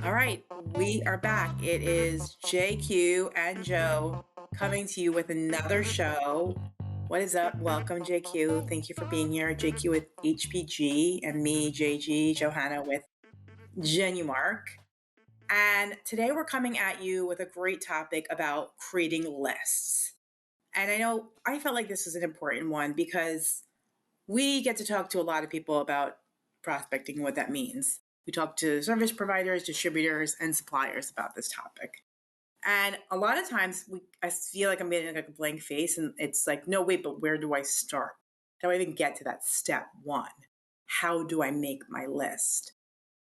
All right, we are back. It is JQ and Joe coming to you with another show. What is up? Welcome, JQ. Thank you for being here. JQ with HPG and me, JG, Johanna with Genumark. And today we're coming at you with a great topic about creating lists. And I know I felt like this was an important one because we get to talk to a lot of people about prospecting and what that means. We talk to service providers, distributors, and suppliers about this topic. And a lot of times I feel like I'm getting like a blank face and it's like, no, wait, but where do I start? How do I even get to that step one? How do I make my list?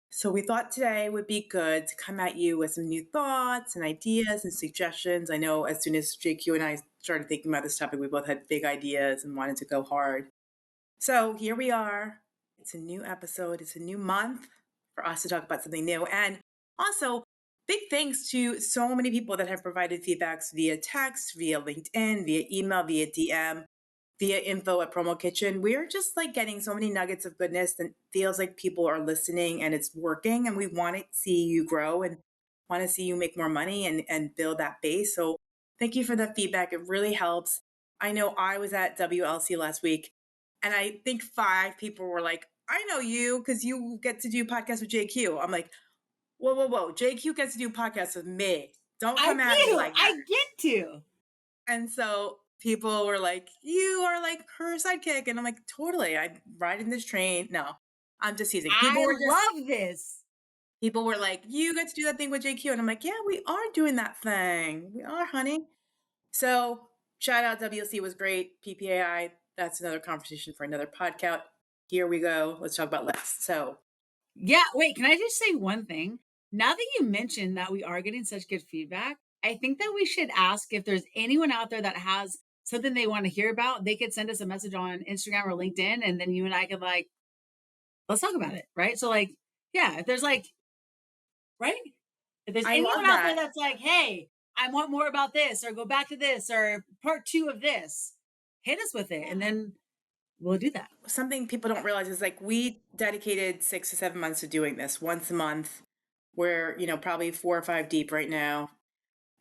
So we thought today would be good to come at you with some new thoughts and ideas and suggestions. I know as soon as JQ and I started thinking about this topic, we both had big ideas and wanted to go hard. So here we are. It's a new episode. It's a new month for us to talk about something new. And also, big thanks to so many people that have provided feedbacks via text, via LinkedIn, via email, via DM, via info at Promo Kitchen. We're just like getting so many nuggets of goodness that feels like people are listening and it's working. And we want to see you grow and want to see you make more money and build that base. So thank you for the feedback. It really helps. I know I was at WLC last week and I think 5 people were like, I know you because you get to do podcasts with JQ. I'm like, whoa, whoa, whoa. JQ gets to do podcasts with me. Don't come at me like that. I get to. And so people were like, you are like her sidekick. And I'm like, totally. I'm riding this train. No, I'm just teasing. Love this. People were like, you get to do that thing with JQ. And I'm like, yeah, we are doing that thing. We are, honey. So shout out WLC was great. PPAI, that's another conversation for another podcast. Here we go. Let's talk about lists. So yeah, wait, can I just say one thing? Now that you mentioned that we are getting such good feedback, I think that we should ask if there's anyone out there that has something they want to hear about. They could send us a message on Instagram or LinkedIn, and then you and I could let's talk about it, right? So yeah, if there's right? If there's anyone out there that's like, hey, I want more about this, or go back to this, or part 2 of this, hit us with it, and then we'll do that. Something people don't realize is like we dedicated 6 to 7 months to doing this once a month. We're, probably 4 or 5 deep right now.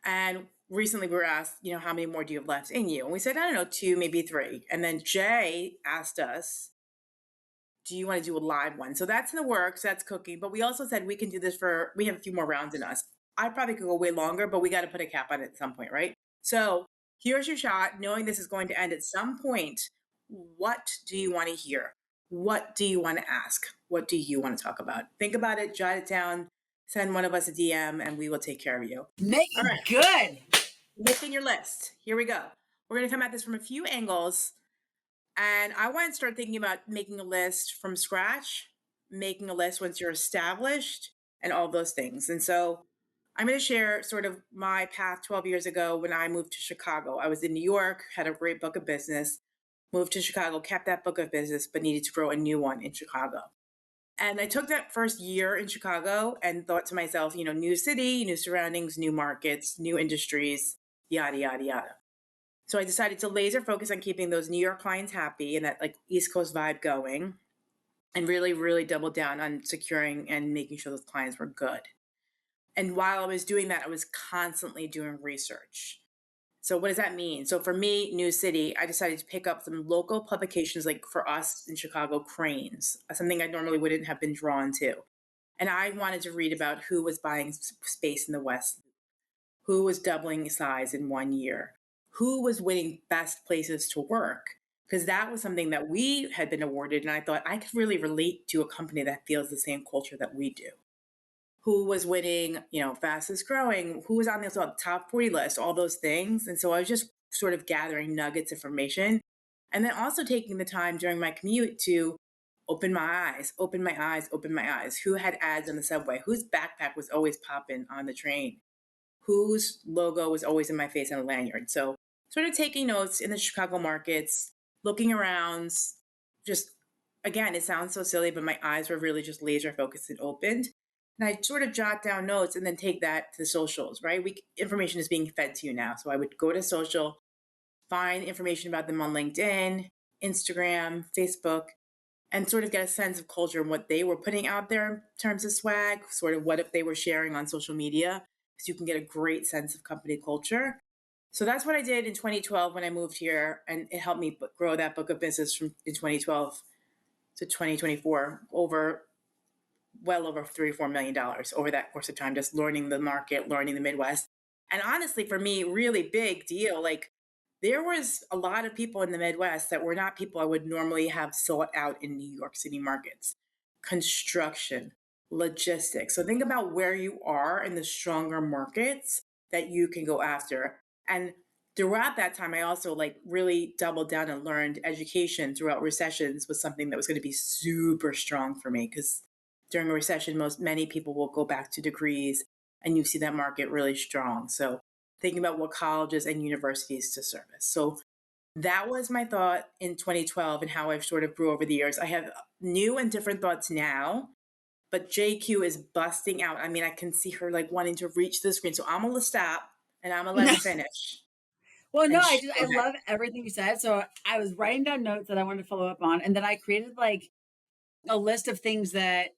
And recently we were asked, how many more do you have left in you? And we said, I don't know, 2, maybe 3. And then Jay asked us, do you want to do a live one? So that's in the works, that's cooking. But we also said we can do this we have a few more rounds in us. I probably could go way longer, but we got to put a cap on it at some point, right? So here's your shot, knowing this is going to end at some point. What do you want to hear? What do you want to ask? What do you want to talk about? Think about it, jot it down, send one of us a DM, and we will take care of you. Make it good. Listing your list. Here we go. We're going to come at this from a few angles. And I want to start thinking about making a list from scratch, making a list once you're established, and all those things. And so I'm going to share sort of my path 12 years ago when I moved to Chicago. I was in New York, had a great book of business, moved to Chicago, kept that book of business, but needed to grow a new one in Chicago. And I took that first year in Chicago and thought to myself, new city, new surroundings, new markets, new industries, yada, yada, yada. So I decided to laser focus on keeping those New York clients happy and that East Coast vibe going and really, really double down on securing and making sure those clients were good. And while I was doing that, I was constantly doing research. So what does that mean? So for me, New City, I decided to pick up some local publications, like for us in Chicago, Cranes, something I normally wouldn't have been drawn to. And I wanted to read about who was buying space in the West, who was doubling size in 1 year, who was winning best places to work, because that was something that we had been awarded. And I thought I could really relate to a company that feels the same culture that we do. Who was winning, fastest growing, who was on the top 40 list, all those things. And so I was just sort of gathering nuggets of information and then also taking the time during my commute to open my eyes. Who had ads on the subway? Whose backpack was always popping on the train? Whose logo was always in my face on a lanyard? So sort of taking notes in the Chicago markets, looking around, just, again, it sounds so silly, but my eyes were really just laser focused and opened. And I sort of jot down notes and then take that to the socials, right? Information is being fed to you now. So I would go to social, find information about them on LinkedIn, Instagram, Facebook, and sort of get a sense of culture and what they were putting out there in terms of swag, sort of what if they were sharing on social media, so you can get a great sense of company culture. So that's what I did in 2012 when I moved here, and it helped me grow that book of business from in 2012 to 2024 over well over $3 or $4 million over that course of time, just learning the market, learning the Midwest. And honestly, for me, really big deal. Like there was a lot of people in the Midwest that were not people I would normally have sought out in New York City markets. Construction, logistics. So think about where you are in the stronger markets that you can go after. And throughout that time, I also like really doubled down and learned education throughout recessions was something that was going to be super strong for me because during a recession, many people will go back to degrees, and you see that market really strong. So thinking about what colleges and universities to service. So that was my thought in 2012 and how I've sort of grew over the years. I have new and different thoughts now, but JQ is busting out. I mean, I can see her like wanting to reach the screen. So I'm gonna stop and I'm gonna let her finish. Well, no, And I go ahead. love everything you said. So I was writing down notes that I wanted to follow up on, and then I created like a list of things that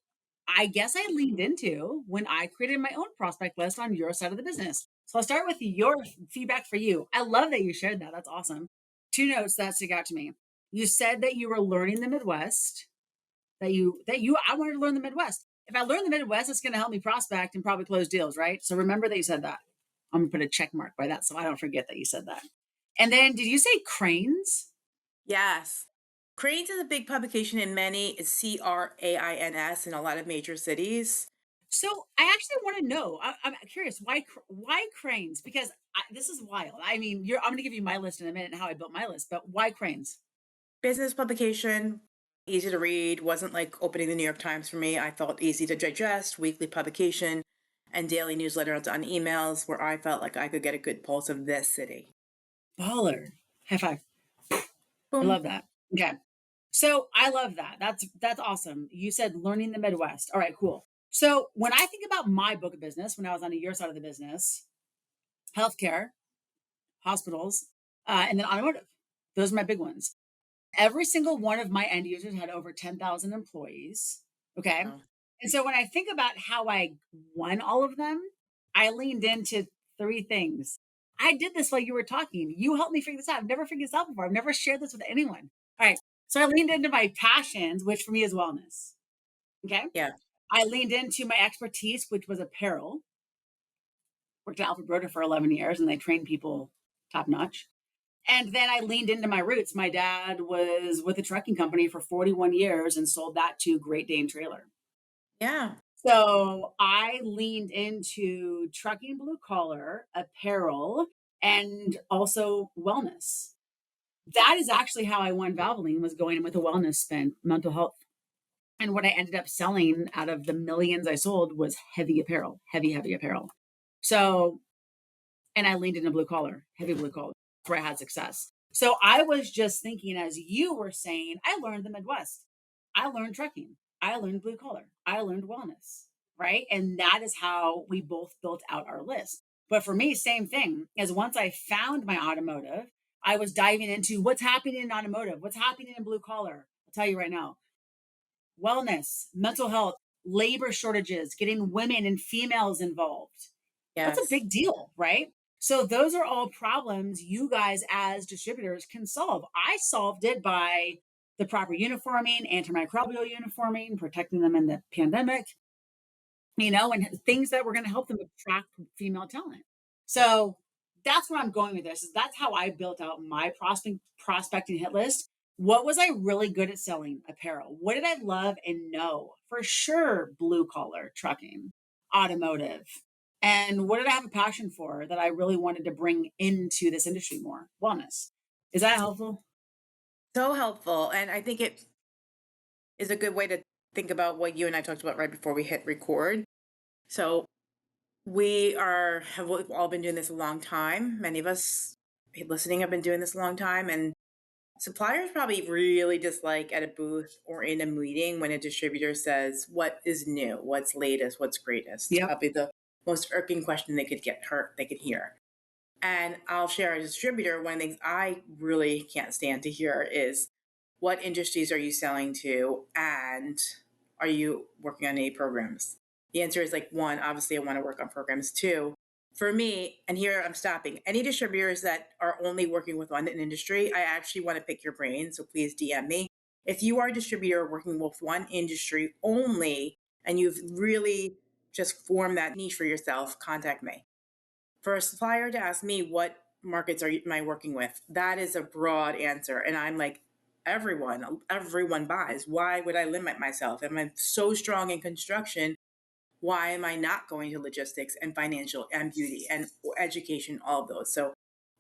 I guess I leaned into when I created my own prospect list on your side of the business. So I'll start with your feedback for you. I love that you shared that. That's awesome. Two notes that stick out to me. You said that you were learning the Midwest. That you I wanted to learn the Midwest. If I learn the Midwest, it's going to help me prospect and probably close deals, right? So remember that you said that. I'm gonna put a check mark by that so I don't forget that you said that. And then did you say cranes? Yes. Cranes is a big publication in many, it's CRAINS in a lot of major cities. So I actually want to know. I'm curious why cranes? Because this is wild. I mean, I'm going to give you my list in a minute and how I built my list, but why cranes? Business publication, easy to read, wasn't like opening the New York Times for me. I felt easy to digest, weekly publication, and daily newsletters on emails where I felt like I could get a good pulse of this city. Baller. High five. I Boom. love that. Okay. So I love that. That's awesome. You said learning the Midwest. All right, cool. So when I think about my book of business, when I was on your side of the business, healthcare, hospitals, and then automotive. Those are my big ones. Every single one of my end users had over 10,000 employees. Okay. Oh, And so when I think about how I won all of them, I leaned into three things. I did this while you were talking. You helped me figure this out. I've never figured this out before. I've never shared this with anyone. All right. So I leaned into my passions, which for me is wellness. Okay. yeah. I leaned into my expertise, which was apparel. Worked at Alpha Broda for 11 years and they train people top notch. And then I leaned into my roots. My dad was with a trucking company for 41 years and sold that to Great Dane Trailer. Yeah. So I leaned into trucking, blue collar, apparel, and also wellness. That is actually how I won Valvoline, was going in with a wellness spin, mental health. And what I ended up selling out of the millions I sold was heavy apparel, heavy apparel. So, and I leaned into blue collar, heavy blue collar, where I had success. So I was just thinking, as you were saying, I learned the Midwest. I learned trucking. I learned blue collar. I learned wellness. Right. And that is how we both built out our list. But for me, same thing, as once I found my automotive, I was diving into what's happening in automotive, what's happening in blue collar. I'll tell you right now, wellness, mental health, labor shortages, getting women and females involved. That's a Yes. big deal, right? So those are all problems you guys as distributors can solve. I solved it by the proper uniforming, antimicrobial uniforming, protecting them in the pandemic, and things that were going to help them attract female talent. So that's where I'm going with this. Is that's how I built out my prospecting hit list. What was I really good at selling? Apparel. What did I love and know? For sure, blue collar trucking, automotive. And what did I have a passion for that I really wanted to bring into this industry more? Wellness. Is that helpful? So helpful. And I think it is a good way to think about what you and I talked about right before we hit record. So have all been doing this a long time. Many of us listening have been doing this a long time, and suppliers probably really dislike at a booth or in a meeting when a distributor says, "What is new? What's latest? What's greatest?" Yep. Probably the most irking question they could hear. And I'll share a distributor. One of the things I really can't stand to hear is, what industries are you selling to, and are you working on any programs? The answer is like one, obviously, I want to work on programs. Two, for me, and here I'm stopping, any distributors that are only working with one industry, I actually want to pick your brain. So please DM me. If you are a distributor working with one industry only and you've really just formed that niche for yourself, contact me. For a supplier to ask me what markets am I working with, that is a broad answer. And I'm like, everyone buys. Why would I limit myself? Am I so strong in construction? Why am I not going to logistics and financial and beauty and education, all of those? So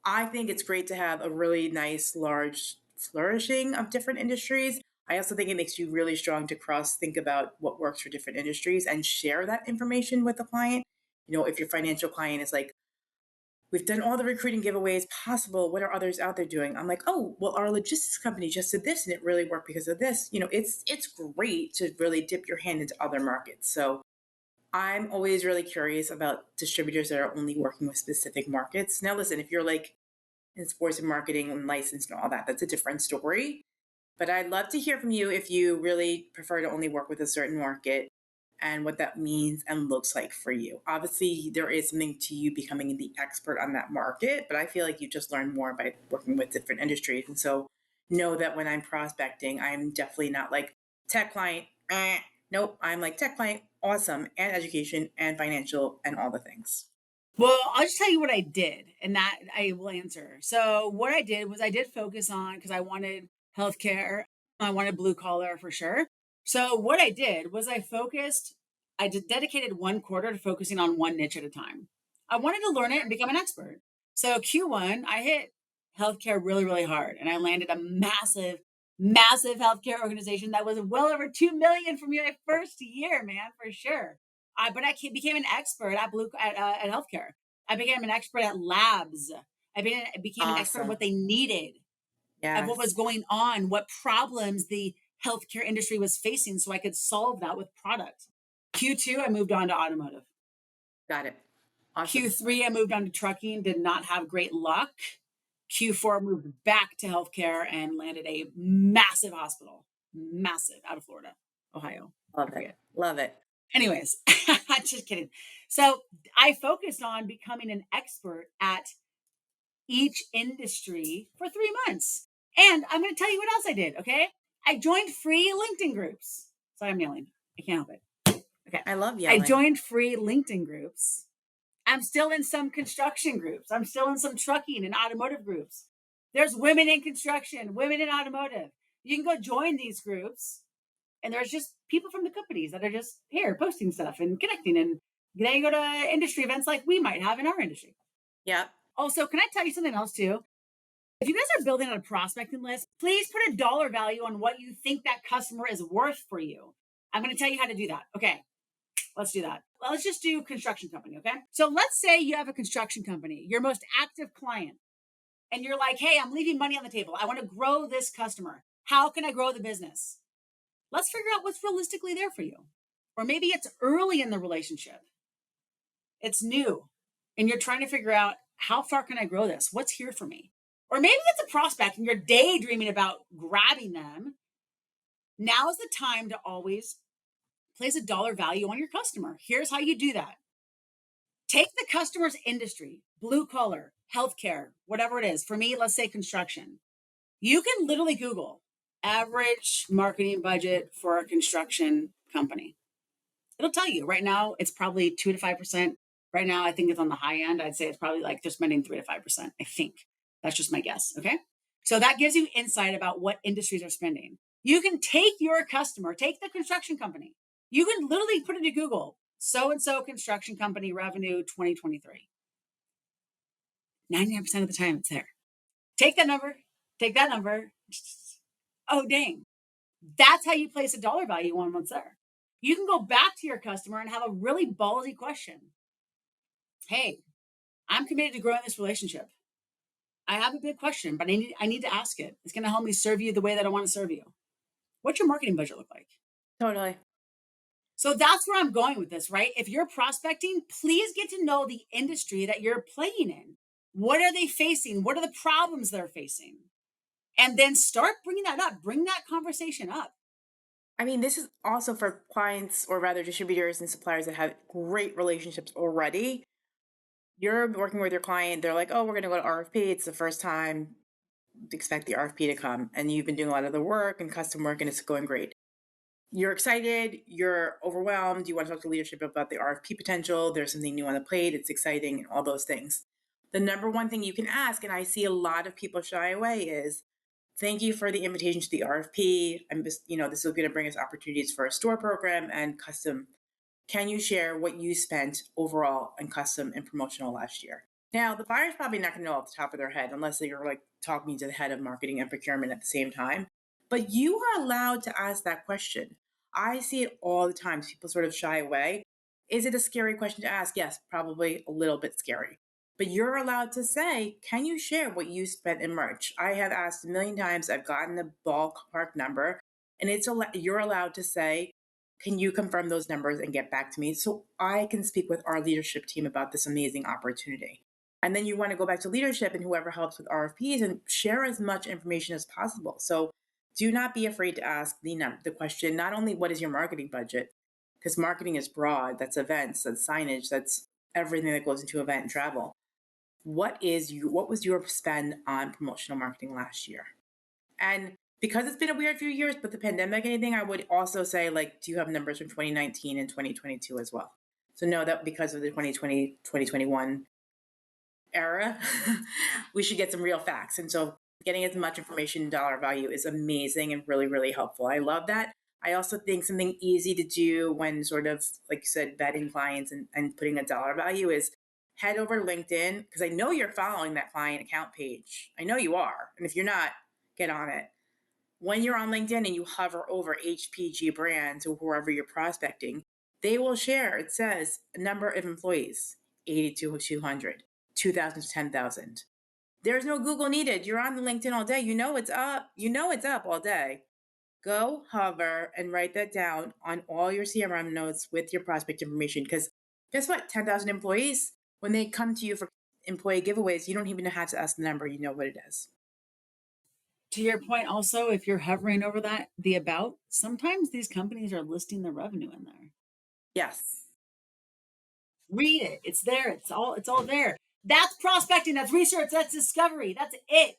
I think it's great to have a really nice, large flourishing of different industries. I also think it makes you really strong to cross think about what works for different industries and share that information with the client. If your financial client is like, we've done all the recruiting giveaways possible. What are others out there doing? I'm like, oh, well, our logistics company just did this and it really worked because of this. It's great to really dip your hand into other markets. So I'm always really curious about distributors that are only working with specific markets. Now, listen, if you're like in sports and marketing and licensed and all that, that's a different story. But I'd love to hear from you if you really prefer to only work with a certain market and what that means and looks like for you. Obviously, there is something to you becoming the expert on that market, but I feel like you just learn more by working with different industries. And so know that when I'm prospecting, I'm definitely not like tech client. Nope, I'm like tech client, awesome, and education and financial and all the things. Well, I'll just tell you what I did, and that I will answer. So, what I did was I did focus on because I wanted healthcare, I wanted blue collar for sure. So, what I did was I dedicated one quarter to focusing on one niche at a time. I wanted to learn it and become an expert. So, Q1, I hit healthcare really, really hard, and I landed a massive, massive healthcare organization that was well over 2 million for me my first year, man, for sure. Became an expert at healthcare. I became an expert at labs. I became an expert at Awesome. what they needed, of what was Yes. going on, what problems the healthcare industry was facing, so I could solve that with product. Q2, I moved on to automotive. Got it. Awesome. Q3, I moved on to trucking. Did not have great luck. Q4, moved back to healthcare and landed a massive hospital, massive, out of Florida, Ohio. I Love it. forget. Love it. Anyways, just kidding. So I focused on becoming an expert at each industry for 3 months. And I'm going to tell you what else I did. Okay. I joined free LinkedIn groups. Sorry, I'm yelling. I can't help it. Okay. I love I yelling. joined free LinkedIn groups. I'm still in some construction groups. I'm still in some trucking and automotive groups. There's women in construction, women in automotive. You can go join these groups, and there's just people from the companies that are just here posting stuff and connecting. And then you go to industry events like we might have in our industry. Yep. Also, can I tell you something else too? If you guys are building out a prospecting list, please put a dollar value on what you think that customer is worth for you. I'm going to tell you how to do that. Okay, let's do that. Well, let's just do construction company. Okay. So let's say you have a construction company, your most active client, and you're like, hey, I'm leaving money on the table. I want to grow this customer. How can I grow the business? Let's figure out what's realistically there for you. Or maybe it's early in the relationship, it's new, and you're trying to figure out how far can I grow this? What's here for me? Or maybe it's a prospect and you're daydreaming about grabbing them. Now is the time to always place a dollar value on your customer. Here's how you do that. Take the customer's industry, blue collar, healthcare, whatever it is. For me, let's say construction. You can literally Google average marketing budget for a construction company. It'll tell you right now it's probably 2 to 5%. Right now, I think it's on the high end. I'd say it's probably like they're spending 3 to 5%. I think that's just my guess. Okay. So that gives you insight about what industries are spending. You can take your customer, take the construction company. You can literally put into Google so and so construction company revenue 2023. 99% of the time it's there. Take that number, take that number. Oh, dang. That's how you place a dollar value on what's there. You can go back to your customer and have a really ballsy question. Hey, I'm committed to growing this relationship. I have a big question, but I need to ask it. It's going to help me serve you the way that I want to serve you. What's your marketing budget look like? Totally. So that's where I'm going with this, right? If you're prospecting, please get to know the industry that you're playing in. What are they facing? What are the problems they're facing? And then start bringing that up, bring that conversation up. I mean, this is also for clients or rather distributors and suppliers that have great relationships already. You're working with your client, they're like, oh, we're going to go to RFP. It's the first time, expect the RFP to come. And you've been doing a lot of the work and custom work and it's going great. You're excited, you're overwhelmed, you want to talk to leadership about the RFP potential, there's something new on the plate, it's exciting, and all those things. The number one thing you can ask, and I see a lot of people shy away, is thank you for the invitation to the RFP. I'm just, this is going to bring us opportunities for a store program and custom. Can you share what you spent overall in custom and promotional last year? Now, the buyer's probably not going to know off the top of their head unless you're like talking to the head of marketing and procurement at the same time. But you are allowed to ask that question. I see it all the time. People sort of shy away. Is it a scary question to ask? Yes, probably a little bit scary. But you're allowed to say, can you share what you spent in merch? I have asked a million times. I've gotten the ballpark number, and you're allowed to say, can you confirm those numbers and get back to me so I can speak with our leadership team about this amazing opportunity? And then you want to go back to leadership and whoever helps with RFPs and share as much information as possible. So do not be afraid to ask the question, not only what is your marketing budget, because marketing is broad, that's events, that's signage, that's everything that goes into event and travel. What was your spend on promotional marketing last year? And because it's been a weird few years with the pandemic and anything, I would also say, like, do you have numbers from 2019 and 2022 as well? So know that because of the 2020, 2021 era, we should get some real facts. And so getting as much information dollar value is amazing and really, really helpful. I love that. I also think something easy to do when sort of, like you said, vetting clients and putting a dollar value is head over to LinkedIn because I know you're following that client account page. I know you are. And if you're not, get on it. When you're on LinkedIn and you hover over HPG brands or whoever you're prospecting, they will share, it says, a number of employees 80 to 200, 2,000 to 10,000. There's no Google needed. You're on the LinkedIn all day. You know it's up. You know it's up all day. Go hover and write that down on all your CRM notes with your prospect information. Because guess what? 10,000 employees, when they come to you for employee giveaways, you don't even have to ask the number. You know what it is. To your point, also, if you're hovering over that, the about, sometimes these companies are listing their revenue in there. Yes. Read it. It's there. It's all there. That's prospecting, that's research, that's discovery. That's it.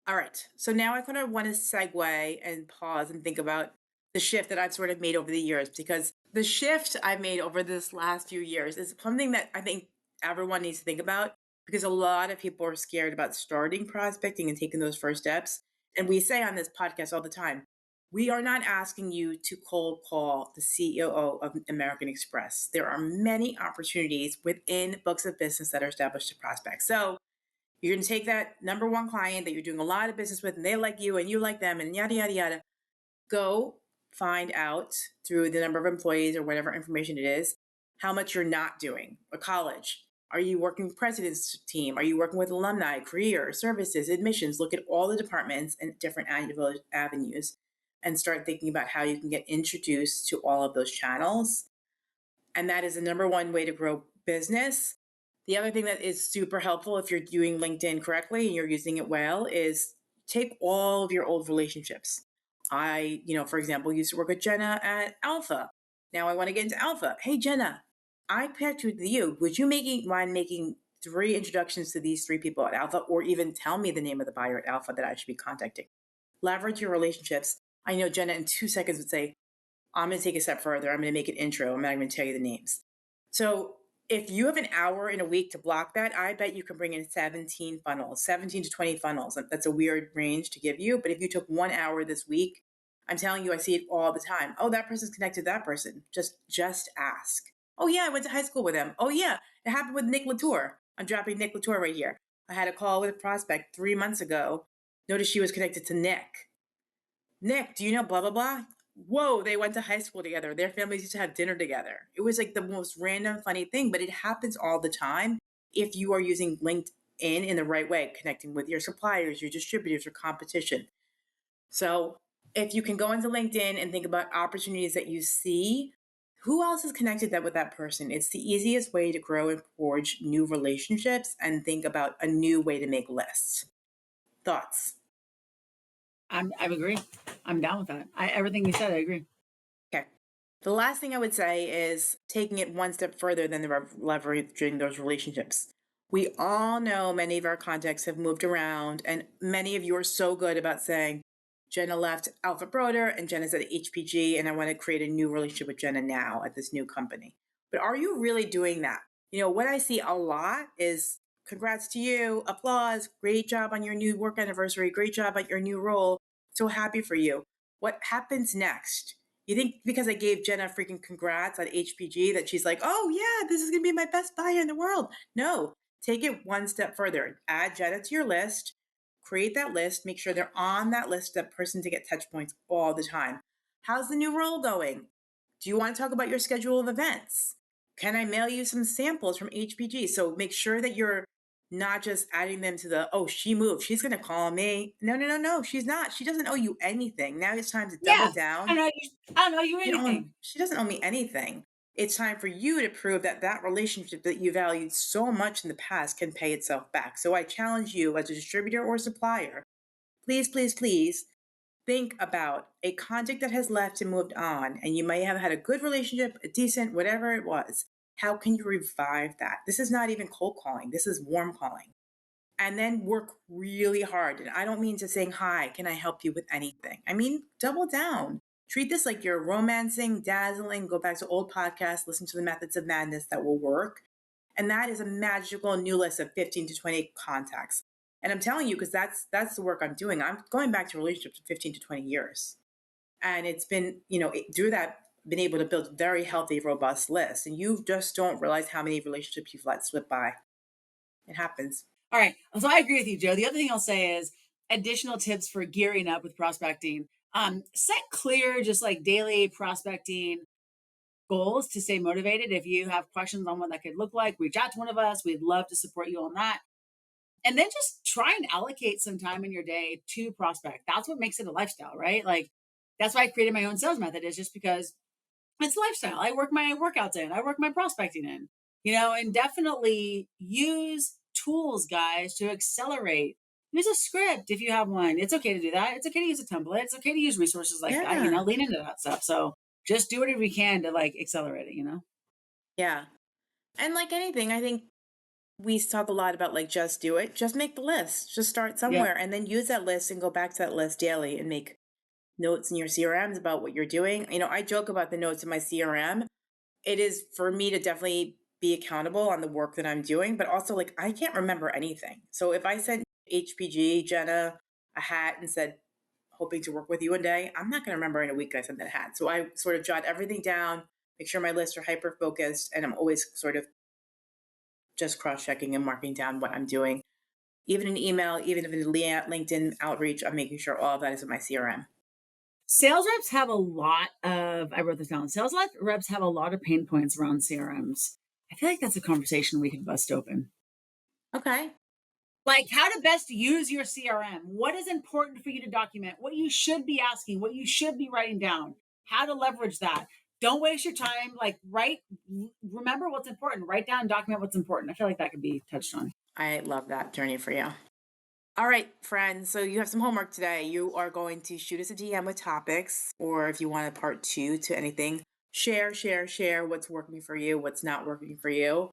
All right. So now I kind of want to segue and pause and think about the shift that I've sort of made over the years because the shift I've made over this last few years is something that I think everyone needs to think about because a lot of people are scared about starting prospecting and taking those first steps. And we say on this podcast all the time, we are not asking you to cold call the CEO of American Express. There are many opportunities within books of business that are established to prospect. So you're going to take that number one client that you're doing a lot of business with, and they like you and you like them, and yada, yada, yada. Go find out through the number of employees or whatever information it is how much you're not doing. A college. Are you working with president's team? Are you working with alumni, career, services, admissions? Look at all the departments and different avenues and start thinking about how you can get introduced to all of those channels. And that is the number one way to grow business. The other thing that is super helpful if you're doing LinkedIn correctly and you're using it well is take all of your old relationships. For example, used to work with Jenna at Alpha. Now I want to get into Alpha. Hey, Jenna, I paired with you. Would you mind making three introductions to these three people at Alpha, or even tell me the name of the buyer at Alpha that I should be contacting? Leverage your relationships. I know Jenna in 2 seconds would say, I'm going to take a step further. I'm going to make an intro. I'm not going to tell you the names. So if you have an hour in a week to block that, I bet you can bring in 17 funnels, 17 to 20 funnels. That's a weird range to give you. But if you took 1 hour this week, I'm telling you, I see it all the time. Oh, that person's connected to that person. Just ask. Oh yeah, I went to high school with them. Oh yeah, it happened with Nick Latour. I'm dropping Nick Latour right here. I had a call with a prospect 3 months ago. Noticed she was connected to Nick. Nick, do you know blah, blah, blah? Whoa, they went to high school together. Their families used to have dinner together. It was like the most random, funny thing, but it happens all the time if you are using LinkedIn in the right way, connecting with your suppliers, your distributors, your competition. So if you can go into LinkedIn and think about opportunities that you see, who else is connected that with that person? It's the easiest way to grow and forge new relationships and think about a new way to make lists. Thoughts? I agree. I'm down with that. Everything you said, I agree. Okay. The last thing I would say is taking it one step further than the leveraging those relationships. We all know many of our contacts have moved around, and many of you are so good about saying, Jenna left Alpha Broder and Jenna's at HPG, and I want to create a new relationship with Jenna now at this new company. But are you really doing that? What I see a lot is congrats to you, applause, great job on your new work anniversary, great job at your new role. So happy for you. What happens next? You think because I gave Jenna freaking congrats on HPG that she's like, oh yeah, this is gonna be my best buyer in the world? No, take it one step further. Add Jenna to your list, create that list, make sure they're on that list, that person to get touch points all the time. How's the new role going? Do you want to talk about your schedule of events? Can I mail you some samples from HPG? So make sure that you're not just adding them to the, oh, she moved. She's going to call me. No, no, no, no. She's not. She doesn't owe you anything. Now it's time to double Yeah, down. I don't know you anything. She doesn't owe me anything. It's time for you to prove that that relationship that you valued so much in the past can pay itself back. So I challenge you as a distributor or supplier, please, please, please think about a contact that has left and moved on, and you may have had a good relationship, a decent, whatever it was. How can you revive that? This is not even cold calling, this is warm calling. And then work really hard. And I don't mean to saying, hi, can I help you with anything? I mean, double down. Treat this like you're romancing, dazzling, go back to old podcasts, listen to the methods of madness that will work. And that is a magical new list of 15 to 20 contacts. And I'm telling you, because that's the work I'm doing. I'm going back to relationships of 15 to 20 years. And it's been, through that, been able to build very healthy, robust lists. And you just don't realize how many relationships you've let slip by. It happens. All right. So I agree with you, Joe. The other thing I'll say is additional tips for gearing up with prospecting. Set clear, just like daily prospecting goals to stay motivated. If you have questions on what that could look like, reach out to one of us. We'd love to support you on that. And then just try and allocate some time in your day to prospect. That's what makes it a lifestyle, right? Like that's why I created my own sales method, is just because it's a lifestyle. I work my workouts in, I work my prospecting in, and definitely use tools, guys, to accelerate. Use a script if you have one. It's okay to do that. It's okay to use a template. It's okay to use resources like that, Yeah. lean into that stuff. So just do whatever you can to like accelerate it. Yeah. And like anything, I think we talk a lot about like just do it, just make the list, just start Yep. somewhere and then use that list and go back to that list daily and make notes in your CRMs about what you're doing. I joke about the notes in my CRM. It is for me to definitely be accountable on the work that I'm doing, but also like I can't remember anything. So if I sent HPG, Jenna, a hat and said, hoping to work with you one day, I'm not going to remember in a week that I sent that hat. So I sort of jot everything down, make sure my lists are hyper focused, and I'm always sort of just cross checking and marking down what I'm doing. Even in email, even if it's LinkedIn outreach, I'm making sure all of that is in my CRM. Sales reps have a lot of, I wrote this down. Reps have a lot of pain points around CRMs. I feel like that's a conversation we could bust open. Okay. Like how to best use your CRM. What is important for you to document? What you should be asking, what you should be writing down, how to leverage that. Don't waste your time. Like remember what's important. Write down, document what's important. I feel like that could be touched on. I love that journey for you. All right, friends. So you have some homework today. You are going to shoot us a DM with topics, or if you want a part two to anything, share what's working for you, what's not working for you.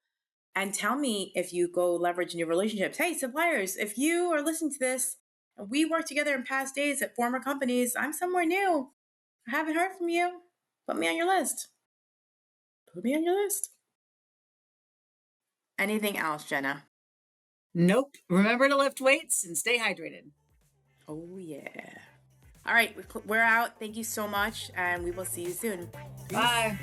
And tell me if you go leverage new relationships. Hey, suppliers, if you are listening to this, we worked together in past days at former companies. I'm somewhere new. I haven't heard from you. Put me on your list. Put me on your list. Anything else, Jenna? Nope. Remember to lift weights and stay hydrated. Oh, yeah. All right, we're out. Thank you so much, and we will see you soon. Peace. Bye.